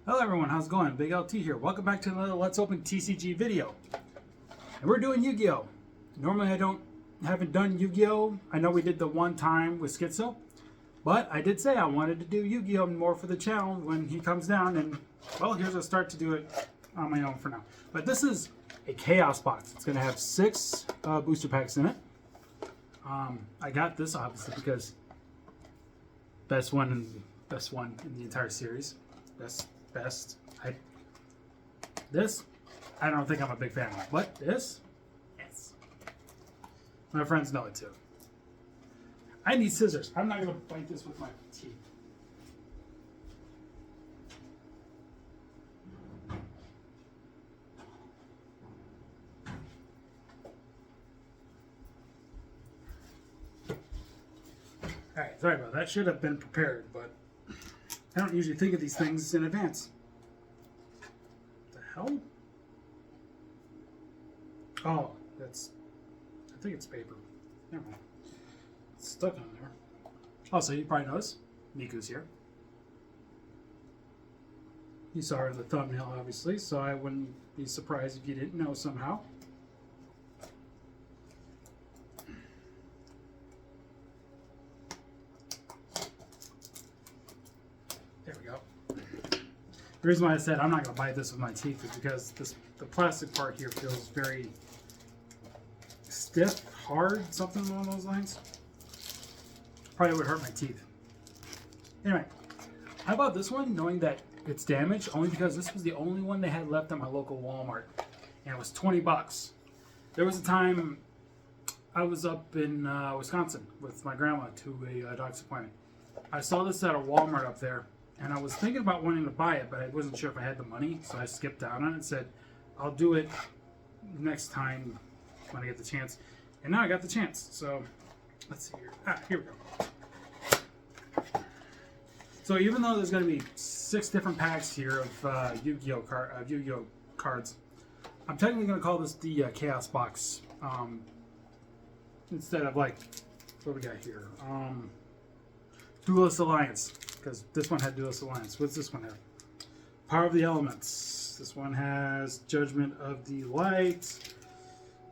Hello everyone, how's it going? Big LT here. Welcome back to another Let's Open TCG video. And we're doing Yu-Gi-Oh! Normally I haven't done Yu-Gi-Oh! I know we did the one time with Schizo, but I did say I wanted to do Yu-Gi-Oh! More for the channel when he comes down, and well, here's a start to do it on my own for now. But this is a Chaos box. It's going to have 6 booster packs in it. I got this obviously because best one in the entire series. Best. This, I don't think I'm a big fan of, but this, yes. My friends know it too. I need scissors. I'm not going to bite this with my teeth. Alright, sorry about that. Should have been prepared, but I don't usually think of these things in advance. What the hell? Oh, I think it's paper. Never mind. It's stuck on there. Also, you probably noticed, Miku's here. You saw her in the thumbnail, obviously, so I wouldn't be surprised if you didn't know somehow. There we go. The reason why I said I'm not going to bite this with my teeth is because the plastic part here feels very stiff, hard, something along those lines. Probably would hurt my teeth. Anyway, I bought this one knowing that it's damaged only because this was the only one they had left at my local Walmart, and it was 20 bucks. There was a time I was up in Wisconsin with my grandma to a doctor's appointment. I saw this at a Walmart up there, and I was thinking about wanting to buy it, but I wasn't sure if I had the money, so I skipped down on it and said, I'll do it next time when I get the chance. And now I got the chance, so let's see here. Here we go. So even though there's going to be 6 different packs here of Yu-Gi-Oh cards, I'm technically going to call this the Chaos box instead of like what we got here. Duelist Alliance, because this one had Duelist Alliance. What's this one have? Power of the Elements. This one has Judgment of the Light.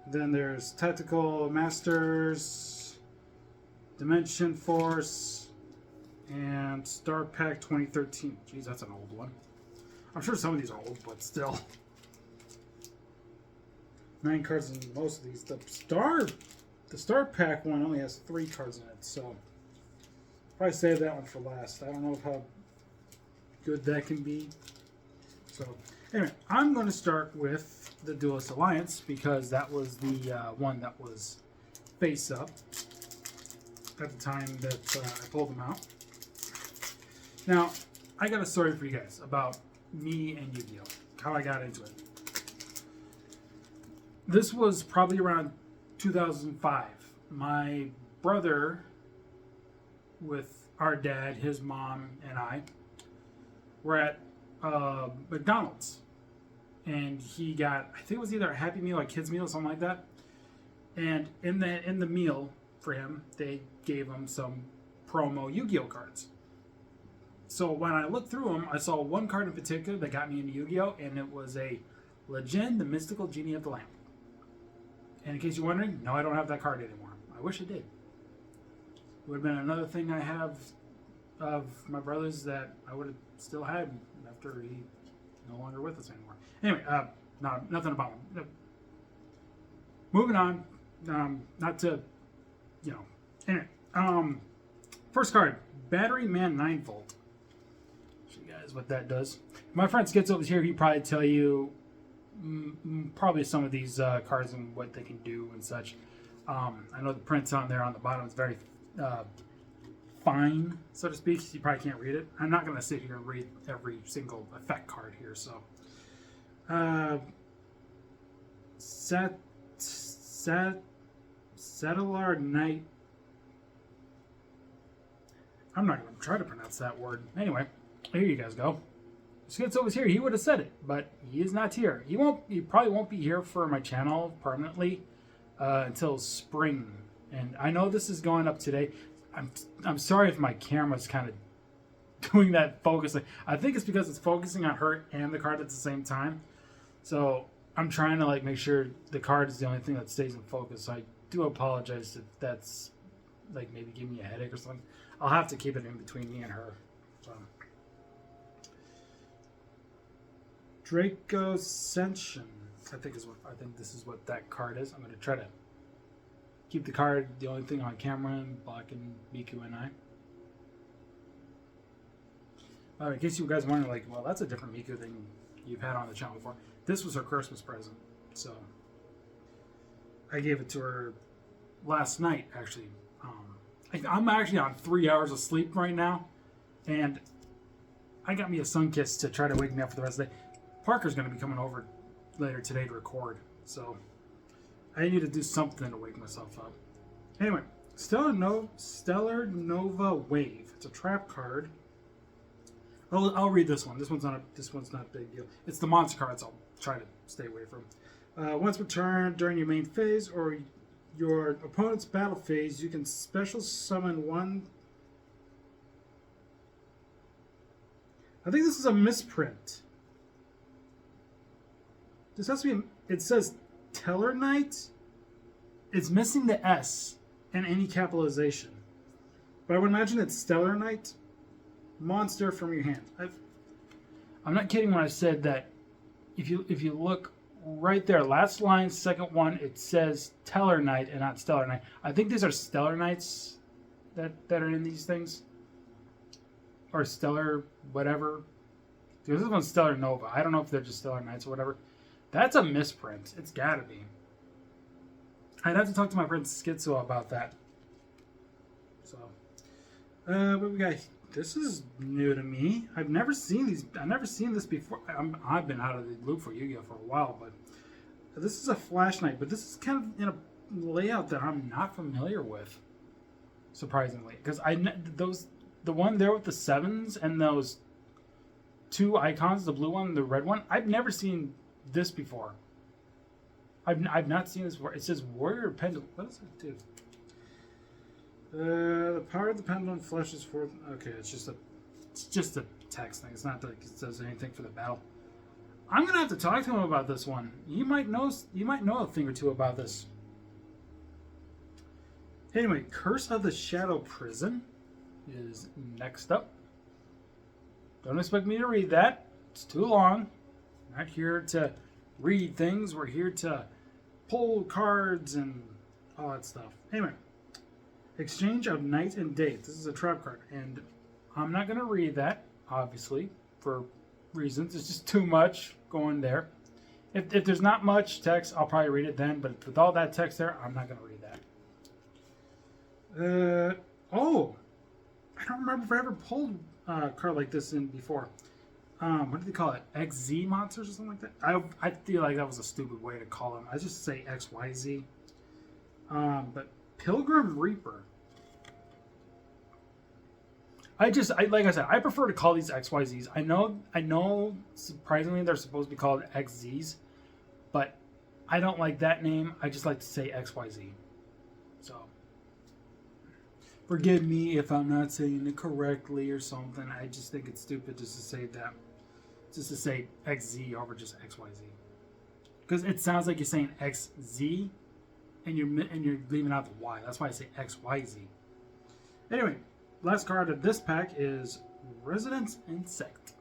Then there's Tactical Masters, Dimension Force, and Star Pack 2013. Jeez, that's an old one. I'm sure some of these are old, but still. 9 cards in most of these. The Star Pack one only has 3 cards in it, so probably save that one for last. I don't know how good that can be. So anyway, I'm going to start with the Duelist Alliance because that was the one that was face up at the time that I pulled them out. Now, I got a story for you guys about me and Yu-Gi-Oh! How I got into it. This was probably around 2005. My brother, with our dad, his mom, and I, were at McDonald's. And he got, I think it was either a Happy Meal or a Kids Meal, something like that. And in the meal for him, they gave him some promo Yu-Gi-Oh cards. So when I looked through them, I saw one card in particular that got me into Yu-Gi-Oh, and it was a Legend, the Mystical Genie of the Lamp. And in case you're wondering, no, I don't have that card anymore. I wish I did. It would have been another thing I have of my brother's that I would have still had after he no longer with us anymore. Anyway, no, nothing about him. No. Moving on, not to, anyway, first card, Battery Man 9-Volt. Show you guys what that does. My friend Schizo was here. He'd probably tell you probably some of these cards and what they can do and such. I know the print's on there on the bottom. It's very fine, so to speak. You probably can't read it. I'm not going to sit here and read every single effect card here. So, Satellar Knight. I'm not going to try to pronounce that word. Anyway, here you guys go. Schizo was here. He would have said it, but he is not here. He probably won't be here for my channel permanently until spring. And I know this is going up today. I'm sorry if my camera's kind of doing that focusing. I think it's because it's focusing on her and the card at the same time. So I'm trying to like make sure the card is the only thing that stays in focus. So I do apologize if that's like maybe giving me a headache or something. I'll have to keep it in between me and her. So. Draco Ascension, I think this is what that card is. I'm going to try to keep the card the only thing on camera and blocking Miku and I. In case you guys are wondering, like, well, that's a different Miku than you've had on the channel before. This was her Christmas present, so I gave it to her last night. Actually, I'm actually on 3 hours of sleep right now, and I got me a sun kiss to try to wake me up for the rest of the day. Parker's going to be coming over later today to record, so I need to do something to wake myself up. Anyway, Stellar Nova Wave. It's a trap card. I'll read this one. This one's not a big deal. It's the monster cards. I'll try to stay away from. Once per turn during your main phase or your opponent's battle phase, you can special summon one. I think this is a misprint. This has to be. It says Teller Knight. It's missing the S and any capitalization, but I would imagine it's Stellar Knight. Monster from your hand. I'm not kidding when I said that. If you look right there, last line, second one, it says Teller Knight and not Stellar Knight. I think these are Stellar Knights that are in these things, or Stellar whatever. Because this one's Stellar Nova. I don't know if they're just Stellar Knights or whatever. That's a misprint. It's gotta be. I'd have to talk to my friend Schizo about that. So, what we got? This is new to me. I've never seen these. I've never seen this before. I've been out of the loop for Yu-Gi-Oh for a while, but this is a Flash Knight. But this is kind of in a layout that I'm not familiar with, surprisingly, because the one there with the sevens and those two icons, the blue one and the red one. I've never seen this before. I've not seen this before. It says Warrior Pendulum. What does it do? The power of the pendulum flashes forth. Okay, it's just a text thing. It's not like it says anything for the battle. I'm gonna have to talk to him about this one. You might know a thing or two about this. Anyway, Curse of the Shadow Prison is next up. Don't expect me to read that. It's too long. I'm not here to read things. We're here to pull cards and all that stuff. Anyway. Exchange of Night and Day. This is a trap card, and I'm not going to read that, obviously, for reasons. It's just too much going there. If there's not much text, I'll probably read it then, but with all that text there, I'm not going to read that. I don't remember if I ever pulled a card like this in before. What do they call it? XZ monsters or something like that? I feel like that was a stupid way to call them. I just say XYZ. But Pilgrim Reaper. Like I said, I prefer to call these XYZs. I know surprisingly they're supposed to be called XZs, but I don't like that name. I just like to say XYZ. So forgive me if I'm not saying it correctly or something. I just think it's stupid just to say that. Just to say XZ over just XYZ. Because it sounds like you're saying XZ and you're leaving out the Y. That's why I say XYZ. Anyway, last card of this pack is Resident Insect.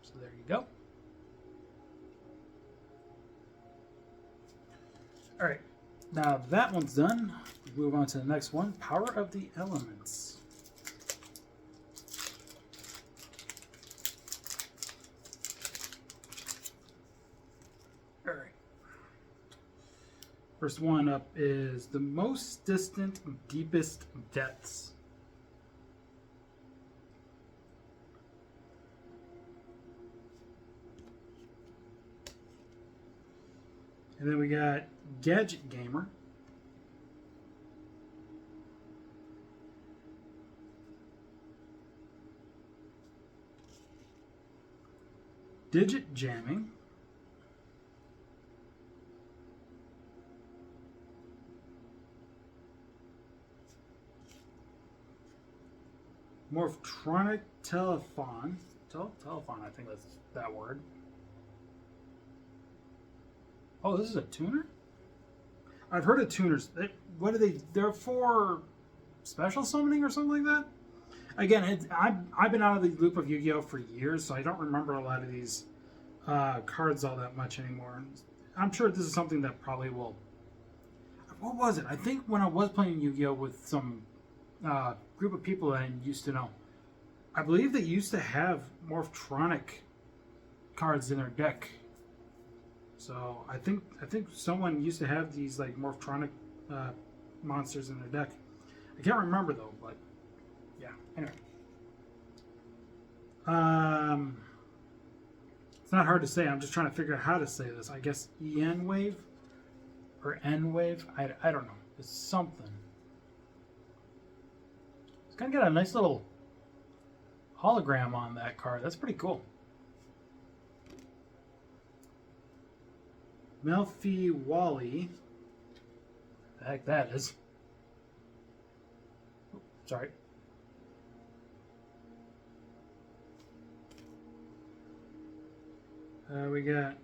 So there you go. Alright, now that one's done. Move on to the next one, Power of the Elements. Alright. First one up is The Most Distant, Deepest Depths. And then we got Gadget Gamer. Digit Jamming. Morphtronic Telephone. Telephone, I think that's that word. Oh, this is a tuner? I've heard of tuners. What are they? They're for special summoning or something like that? Again, I've been out of the loop of Yu-Gi-Oh! For years, so I don't remember a lot of these cards all that much anymore. I'm sure this is something that probably will... What was it? I think when I was playing Yu-Gi-Oh! With some group of people that I used to know, I believe they used to have Morphtronic cards in their deck. So I think someone used to have these like Morphtronic monsters in their deck. I can't remember though, but yeah. Anyway, it's not hard to say. I'm just trying to figure out how to say this. I guess EN wave or N wave. I don't know. It's something. It's kind of got a nice little hologram on that card. That's pretty cool. Melfi Wally. The heck that is. Oh, sorry. We got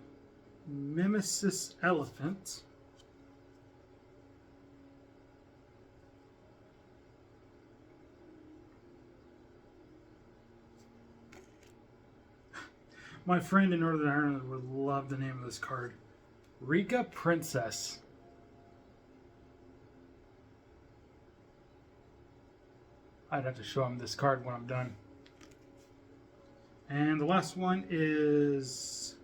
Mimesis Elephant. My friend in Northern Ireland would love the name of this card. Rika Princess. I'd have to show him this card when I'm done. And the last one is...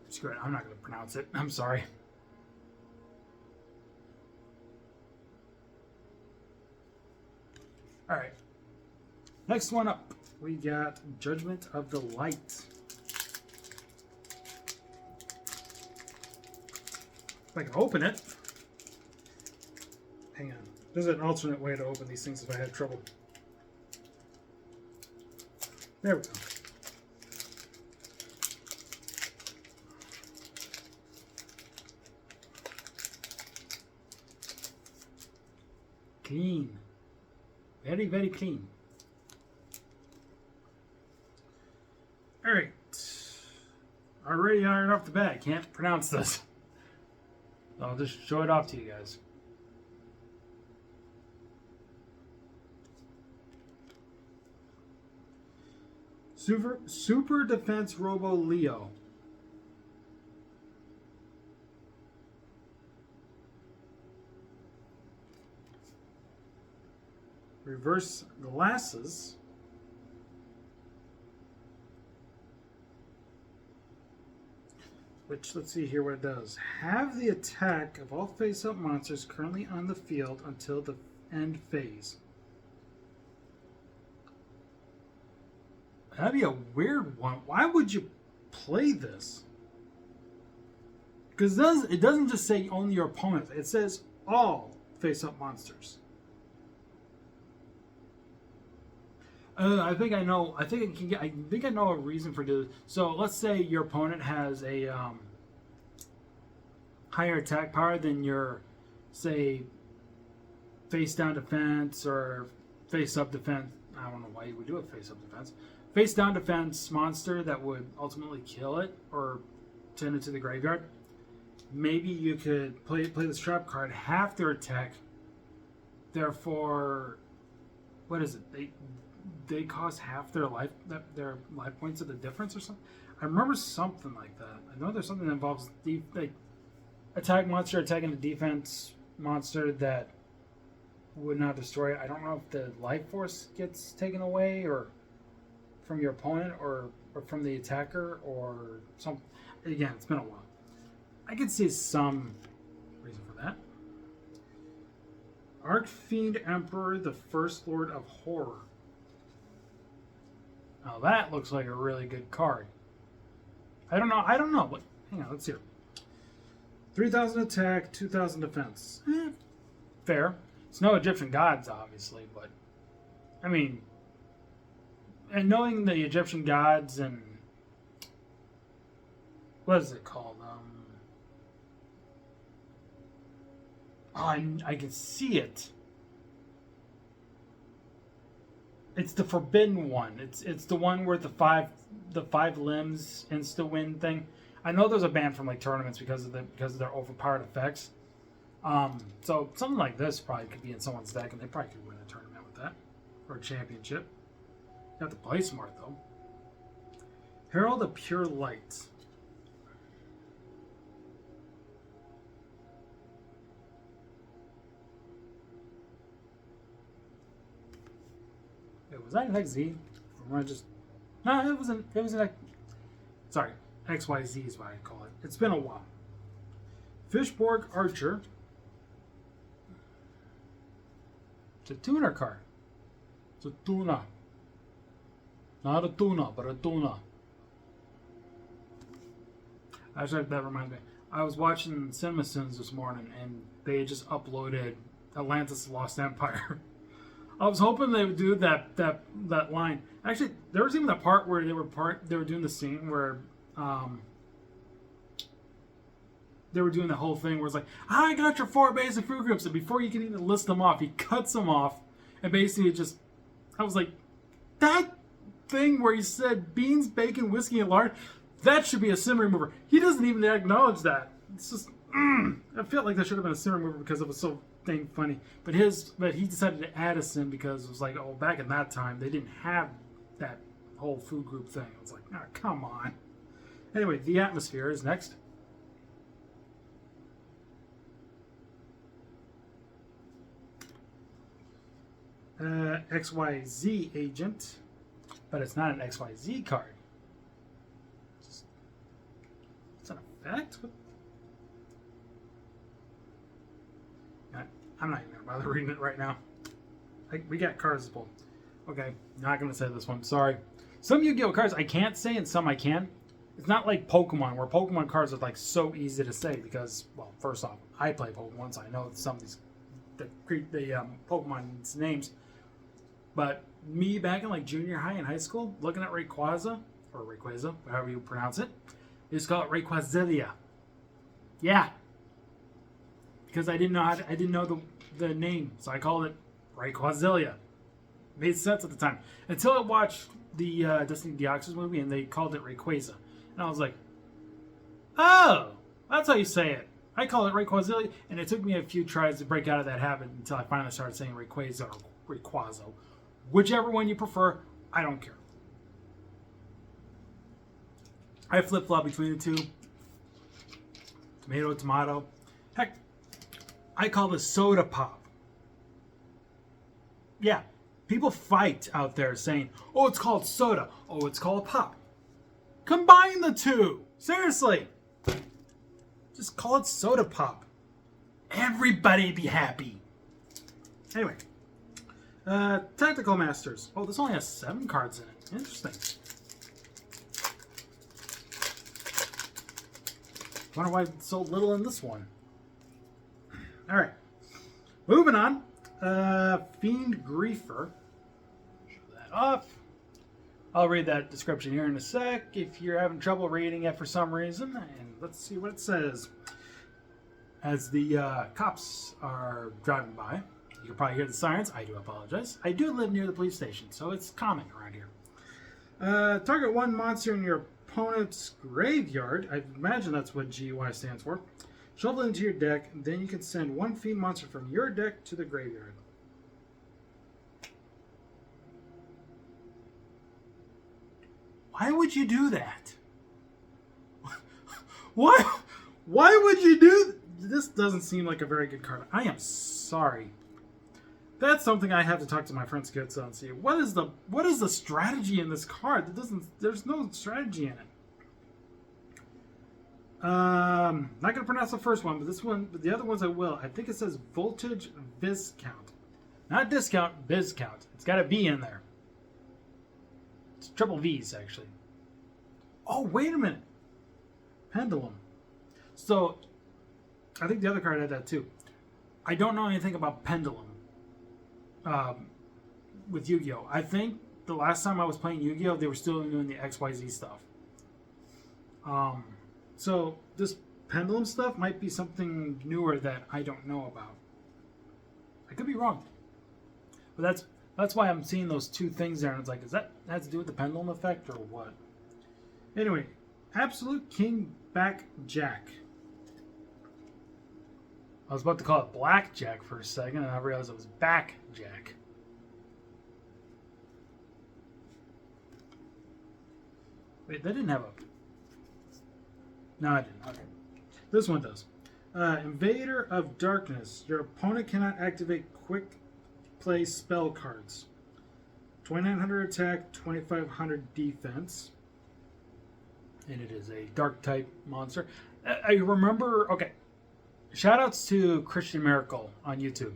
Screw it, I'm not going to pronounce it. I'm sorry. Alright. Next one up, we got Judgment of the Light. If I can open it. Hang on. There's an alternate way to open these things if I had trouble. There we go. Clean. Very, very clean. Alright. Already right off the bat, I can't pronounce this. I'll just show it off to you guys. Super Defense Robo Leo. Reverse Glasses. Which, let's see here what it does. Have the attack of all face-up monsters currently on the field until the end phase. That'd be a weird one. Why would you play this? Because it doesn't just say only your opponent. It says all face-up monsters. I think I know. I think I know a reason for this. So let's say your opponent has a higher attack power than your, say, face down defense or face up defense. I don't know why you would do a face up defense. Face down defense monster that would ultimately kill it or send it to the graveyard. Maybe you could play this trap card, half their attack. Therefore, what is it? They cost half their life points of the difference or something. I remember something like that. I know there's something that involves like attack monster attacking a defense monster that would not destroy it. I don't know if the life force gets taken away or from your opponent or from the attacker or something. Again, it's been a while. I could see some reason for that. Archfiend Emperor, the First Lord of Horror. Now that looks like a really good card. I don't know. But hang on, let's see. 3,000 attack, 2,000 defense. Fair. It's no Egyptian gods, obviously, but I mean, and knowing the Egyptian gods and what is it called? Oh, I can see it. It's the forbidden one. It's the one where the five limbs insta win thing. I know there's a ban from like tournaments because of their overpowered effects. So something like this probably could be in someone's deck, and they probably could win a tournament with that or a championship. You have to play smart though. Herald of Pure Light. Was that an XZ? Or just no, it was an sorry, XYZ is what I call it. It's been a while. Fishborg Archer. It's a tuner card. It's a tuna. Not a tuna, but a tuna. Actually, that reminds me. I was watching CinemaSins this morning, and they just uploaded Atlantis: Lost Empire. I was hoping they would do that line. Actually, there was even a part where they were doing the scene where they were doing the whole thing where it's like, I got your 4 basic food groups, and before you can even list them off, he cuts them off, and basically I was like, that thing where he said beans, bacon, whiskey, and lard, that should be a sim remover. He doesn't even acknowledge that. It's just, I felt like that should have been a sim remover because it was so dang funny. But he decided to add a sim because it was like, oh, back in that time, they didn't have that whole food group thing. It was like, oh, come on. Anyway, the Atmosphere is next. XYZ Agent, but it's not an XYZ card. It's an effect? I'm not even going to bother reading it right now. We got cards to pull. Okay, not going to say this one. Sorry. Some Yu-Gi-Oh cards I can't say and some I can. It's not like Pokemon, where Pokemon cards are like so easy to say because, well, first off, I play Pokemon, so I know some of these the Pokemon's names. But me back in like junior high and high school, looking at Rayquaza, or Rayquaza, however you pronounce it, they just call it Rayquazilia. Yeah. Because I didn't know the name, so I called it Rayquazilia. Made sense at the time. Until I watched the Destiny Deoxys movie and they called it Rayquaza. And I was like, oh, that's how you say it. I call it Rayquazilia, and it took me a few tries to break out of that habit until I finally started saying Rayquaza or Rayquazo. Whichever one you prefer, I don't care. I flip-flop between the two. Tomato, tomato. Heck, I call this soda pop. Yeah, people fight out there saying, oh, it's called soda. Oh, it's called pop. Combine the two. Seriously. Just call it soda pop. Everybody be happy. Anyway. Tactical Masters. Oh, this only has 7 cards in it. Interesting. Wonder why it's so little in this one. Alright. Moving on. Fiend Griefer. Show that off. I'll read that description here in a sec if you're having trouble reading it for some reason. And let's see what it says. As the cops are driving by, you can probably hear the sirens. I do apologize. I do live near the police station, so it's common around here. Target 1 monster in your opponent's graveyard. I imagine that's what GUI stands for. Shuffle it into your deck, and then you can send 1 fiend monster from your deck to the graveyard. Why would you do that? Why would you do this? Doesn't seem like a very good card. I am sorry. That's something I have to talk to my friend Skitsa and see. What is the strategy in this card? There's no strategy in it. Not gonna pronounce the first one, but the other ones I will. I think it says Voltage Viscount. Not discount, Viscount. It's got a V in there. It's triple V's actually. Oh, wait a minute. Pendulum. So I think the other card had that too. I don't know anything about Pendulum. With Yu-Gi-Oh! I think the last time I was playing Yu-Gi-Oh! They were still doing the XYZ stuff. So this Pendulum stuff might be something newer that I don't know about. I could be wrong. But that's why I'm seeing those two things there, and it's like, does that have to do with the pendulum effect or what? Anyway, Absolute King Back Jack. I was about to call it Blackjack for a second, and I realized it was Back Jack. Wait, that didn't have a... No, I didn't. Okay. This one does. Invader of Darkness. Your opponent cannot activate quick play spell cards. 2900 attack, 2500 defense. And it is a dark type monster. I remember... Okay. Shoutouts to Christian Miracle on YouTube.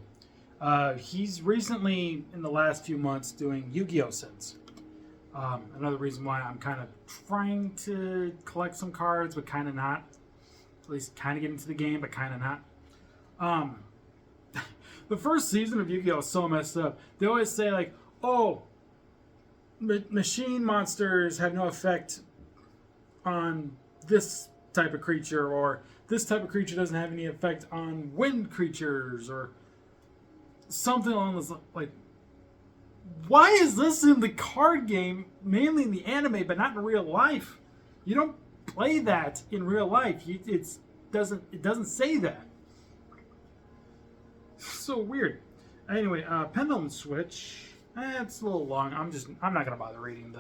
He's recently, in the last few months, doing Yu-Gi-Oh! Sins. Another reason why I'm kind of trying to collect some cards, but kind of not. At least kind of get into the game, but kind of not. The first season of Yu-Gi-Oh! Is so messed up. They always say, like, oh, machine monsters have no effect on this type of creature, or this type of creature doesn't have any effect on wind creatures, or something along those lines. Like, why is this in the card game, mainly in the anime, but not in real life? You don't play that in real life. It doesn't say that. So weird. Anyway, Pendulum Switch. It's a little long. I'm not gonna bother reading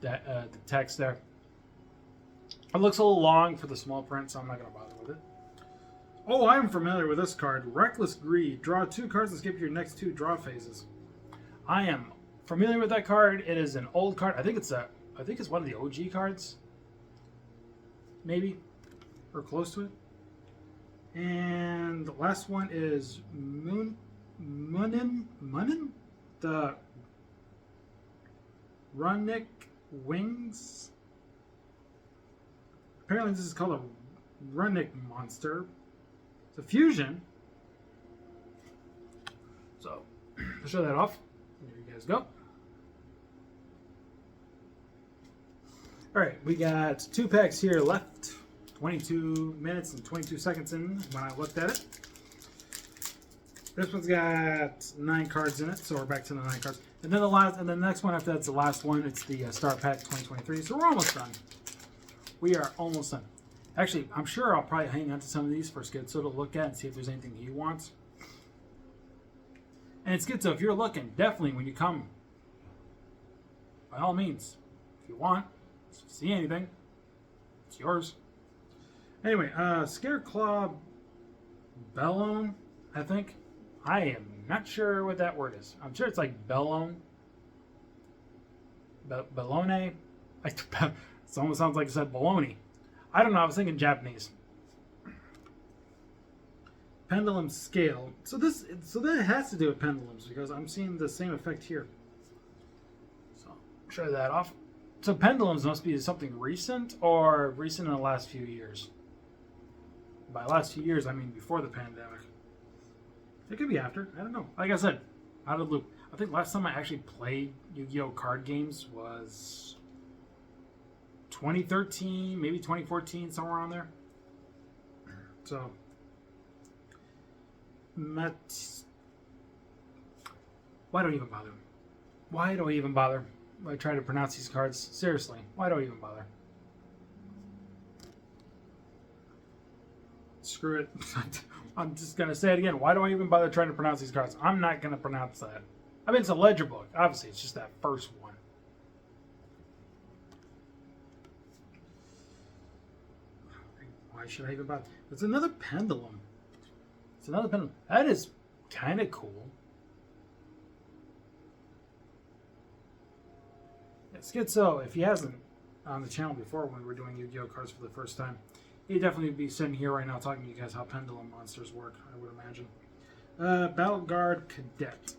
the text there. It looks a little long for the small print, so I'm not gonna bother with it. Oh, I'm familiar with this card. Reckless Greed. Draw 2 cards and skip your next 2 draw phases. I am familiar with that card. It is an old card. I think it's one of the OG cards. Maybe. Or close to it. And the last one is Munin? The Runic Wings. Apparently this is called a Runic monster. It's a fusion. So, I'll show that off. There you guys go. Alright, we got 2 packs here left. 22 minutes and 22 seconds in when I looked at it. This one's got 9 cards in it, so we're back to the 9 cards. And then the next one after that's the last one. It's the Star Pack 2023. So we're almost done. We are almost done. Actually, I'm sure I'll probably hang on to some of these for Schizo to look at and see if there's anything he wants. And Schizo, if you're looking, definitely when you come, by all means, if you want, if you see anything, it's yours. Anyway, Scareclaw Bellone, I think. I am not sure what that word is. I'm sure it's like Bellone. Bellone? It almost sounds like it said baloney. I don't know, I was thinking Japanese. Pendulum Scale. So that has to do with pendulums because I'm seeing the same effect here. So show that off. So pendulums must be something recent or recent in the last few years. By last few years, I mean before the pandemic. It could be after. I don't know. Like I said, out of the loop. I think last time I actually played Yu-Gi-Oh! Card games was 2013, maybe 2014, somewhere around there. So, why do I even bother? Why do I even bother? I try to pronounce these cards. Seriously, why do I even bother? Screw it. I'm just going to say it again. Why do I even bother trying to pronounce these cards? I'm not going to pronounce that. I mean, it's a ledger book. Obviously, it's just that first one. Why should I even bother? It's another pendulum. It's another pendulum. That is kind of cool. Yeah, Schizo, if he hasn't on the channel before when we were doing Yu-Gi-Oh! Cards for the first time, he'd definitely be sitting here right now talking to you guys how pendulum monsters work, I would imagine. Battle Guard Cadet.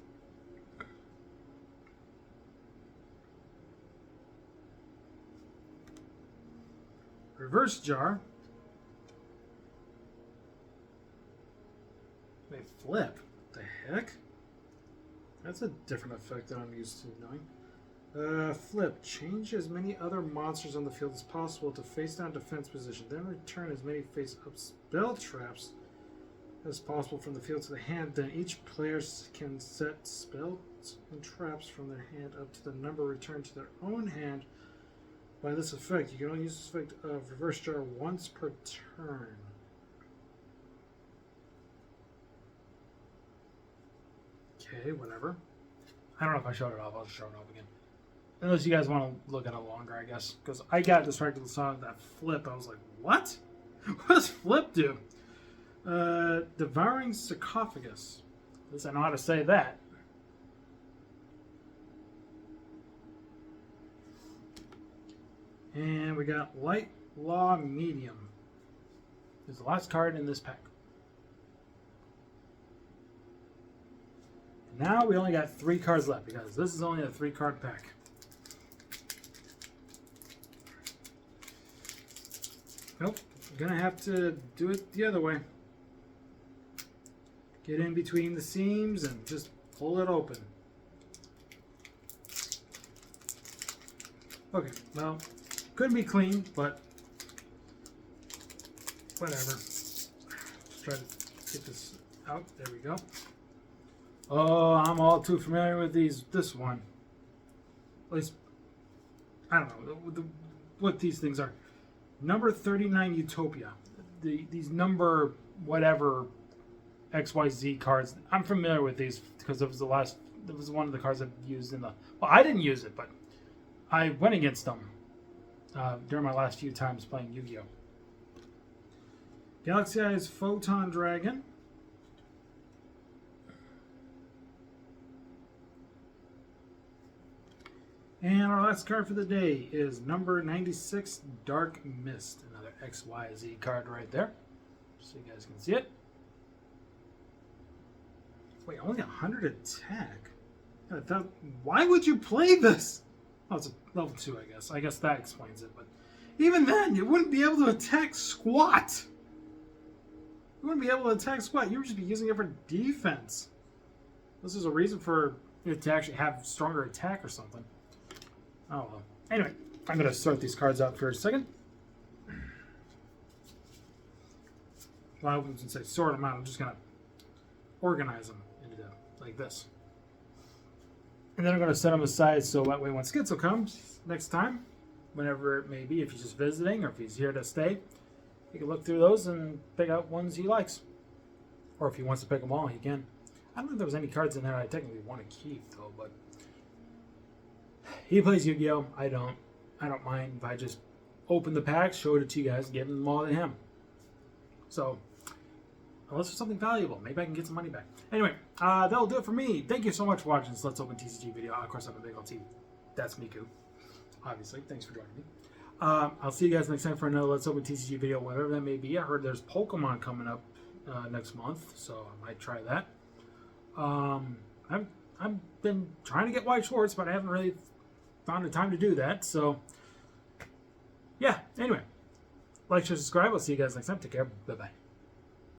Reverse Jar. They flip. What the heck? That's a different effect than I'm used to knowing. Flip. Change as many other monsters on the field as possible to face down defense position. Then return as many face up spell traps as possible from the field to the hand, then each player can set spells and traps from their hand up to the number returned to their own hand. By this effect, you can only use this effect of reverse jar once per turn. Okay, whatever. I don't know if I showed it off. I'll just show it off again. Unless you guys want to look at it longer, I guess. Because I got distracted with the sound of that flip. I was like, what? What does flip do? Devouring sarcophagus. At least I know how to say that. And we got Light Law Medium. It's the last card in this pack. Now we only got 3 cards left because this is only a 3-card pack. Nope, gonna have to do it the other way. Get in between the seams and just pull it open. Okay, well, could be clean, but whatever. Let's try to get this out. There we go. Oh, I'm all too familiar with this one. At least, I don't know what these things are. Number 39 Utopia. These number whatever XYZ cards. I'm familiar with these because it was one of the cards I've used in the. Well, I didn't use it, but I went against them during my last few times playing Yu-Gi-Oh. Galaxy Eyes Photon Dragon. And our last card for the day is number 96, Dark Mist. Another XYZ card right there. So you guys can see it. Wait, only 100 attack? Why would you play this? Oh, it's a level 2, I guess. I guess that explains it. But even then, you wouldn't be able to attack squat. You wouldn't be able to attack squat. You would just be using it for defense. This is a reason for it to actually have stronger attack or something. Oh, well. Anyway, I'm going to sort these cards out for a second. Well, I wouldn't say sort them out. I'm just going to organize them into like this. And then I'm going to set them aside so that way when Schizo comes next time, whenever it may be, if he's just visiting or if he's here to stay, he can look through those and pick out ones he likes. Or if he wants to pick them all, he can. I don't know if there was any cards in there I technically want to keep, though, but he plays Yu-Gi-Oh! I don't mind if I just open the pack, show it to you guys, and give them all to him. So, unless there's something valuable, maybe I can get some money back. Anyway, that'll do it for me. Thank you so much for watching this Let's Open TCG video. Of course, I'm a big LT. That's Miku. Obviously, thanks for joining me. I'll see you guys next time for another Let's Open TCG video, whatever that may be. I heard there's Pokemon coming up next month, so I might try that. I've been trying to get White Schwartz, but I haven't really found the time to do that. So, yeah. Anyway, like, share, subscribe. I'll see you guys next time. Take care. Bye-bye.